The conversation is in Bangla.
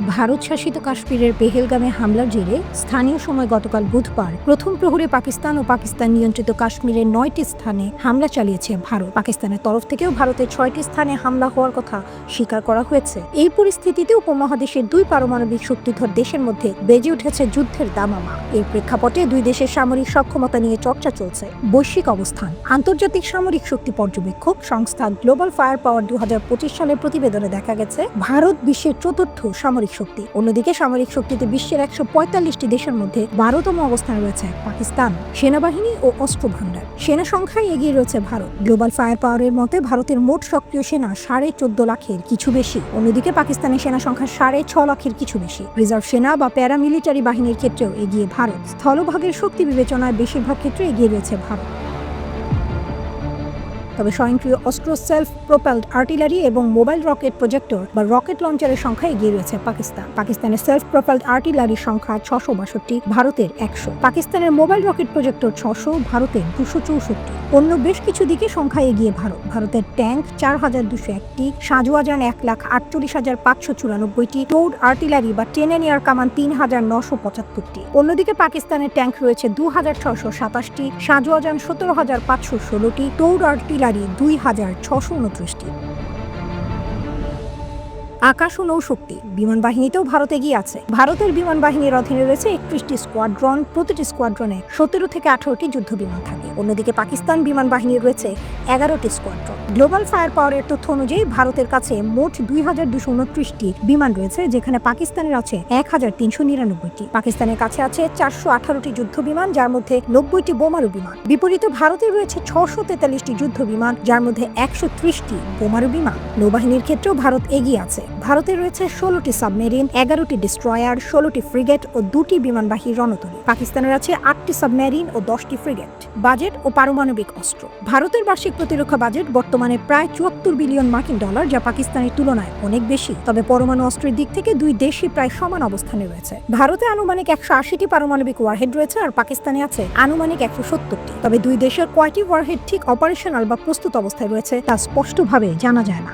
ভারত শাসিত কাশ্মীরের পেহেলগামে হামলার জেরে স্থানীয় সময় গতকাল বুধবার প্রথম প্রহরে পাকিস্তান ও পাকিস্তান নিয়ন্ত্রিত কাশ্মীরের 9টি স্থানে হামলা চালিয়েছে ভারত। পাকিস্তানের তরফ থেকেও ভারতের 6টি স্থানে হামলা হওয়ার কথা স্বীকার করা হয়েছে। এই পরিস্থিতিতে উপমহাদেশের দুই পারমাণবিক শক্তিধর দেশের মধ্যে বেজে উঠেছে যুদ্ধের দামামা। এর প্রেক্ষাপটে দুই দেশের সামরিক সক্ষমতা নিয়ে চর্চা চলছে। বৈশ্বিক অবস্থান। আন্তর্জাতিক সামরিক শক্তি পর্যবেক্ষক সংস্থা গ্লোবাল ফায়ার পাওয়ার 2025 সালের প্রতিবেদনে দেখা গেছে ভারত বিশ্বের চতুর্থ সামরিক শক্তি। অন্যদিকে সামরিক শক্তিতে বিশ্বের 145টি দেশের মধ্যে 12তম অবস্থানে রয়েছে পাকিস্তান। সেনাবাহিনী ও অস্ত্র ভাণ্ডার। সেনা সংখ্যায় এগিয়ে রয়েছে ভারত। গ্লোবাল ফায়ার পাওয়ারের মতে ভারতের মোট সক্রিয় সেনা 14.5 লাখের কিছু বেশি। অন্যদিকে পাকিস্তানের সেনা সংখ্যা 6.5 লাখের কিছু বেশি। রিজার্ভ সেনা বা প্যারামিলিটারি বাহিনীর ক্ষেত্রেও এগিয়ে ভারত। স্থলভাগের শক্তি বিবেচনায় বেশিরভাগ ক্ষেত্রে এগিয়ে রয়েছে ভারত। তবে স্বয়ংক্রিয় অস্ত্র, সেলফ প্রোপেলড আর্টিলারি এবং মোবাইল রকেট প্রজেক্টর বা রকেট লঞ্চারের সংখ্যা এগিয়ে রয়েছে পাকিস্তান। পাকিস্তানের সেলফ প্রোপেলড আর্টিলারির সংখ্যা 662, ভারতের 100। পাকিস্তানের মোবাইল রকেট প্রজেক্টর 600, ভারতের 264। অন্য বেশ কিছু দিকে সংখ্যা এগিয়ে ভারত। ভারতের ট্যাঙ্ক 4201টি, সাঁজোয়াজান 1,48,594টি, টোড আর্টিলারি বা টেনেন এয়ার কামান 3,975টি। অন্যদিকে পাকিস্তানের ট্যাঙ্ক রয়েছে 2,627টি, সাঁজোয়াজান 17,516টি, টোড আর্টিলারি 2,629টি। আকাশ ও নৌশক্তি। বিমান বাহিনীতেও ভারত এগিয়ে আছে। ভারতের বিমান বাহিনীর অধীনে রয়েছে 31টি স্কোয়াড্রন। প্রতিটি স্কোয়াড্রনে 17 থেকে 18টি যুদ্ধ বিমান থাকে। অন্যদিকে পাকিস্তান বিমান বাহিনীর রয়েছে 11টি স্কোয়াড্রন। গ্লোবাল ফায়ার পাওয়ারের তথ্য অনুযায়ী ভারতের কাছে মোট 2,229টি বিমান রয়েছে, যেখানে পাকিস্তানের আছে 1,399টি। পাকিস্তানের কাছে আছে 418টি যুদ্ধ বিমান, যার মধ্যে 90টি বোমারু বিমান। বিপরীতে ভারতের রয়েছে 643টি যুদ্ধ বিমান, যার মধ্যে 130টি বোমারু বিমান। নৌবাহিনীর ক্ষেত্রেও ভারত এগিয়ে আছে। ভারতে রয়েছে 16টি সাবমেরিন, 11টি ডিস্ট্রয়ার, 16টি ফ্রিগেট ও 2টি বিমানবাহী রণতরী। পাকিস্তানের আছে 8টি সাবমেরিন ও 10টি ফ্রিগেট। বাজেট ও পারমাণবিক অস্ত্র। ভারতের বার্ষিক প্রতিরক্ষা বাজেট বর্তমানে প্রায় 74 বিলিয়ন মার্কিন ডলার, যা পাকিস্তানের তুলনায় অনেক বেশি। তবে পরমাণু অস্ত্রের দিক থেকে দুই দেশই প্রায় সমান অবস্থানে রয়েছে। ভারতে আনুমানিক 180টি পারমাণবিক ওয়ারহেড রয়েছে, আর পাকিস্তানে আছে আনুমানিক 170টি। তবে দুই দেশের কয়টি ওয়ারহেড ঠিক অপারেশনাল বা প্রস্তুত অবস্থায় রয়েছে তা স্পষ্টভাবে জানা যায় না।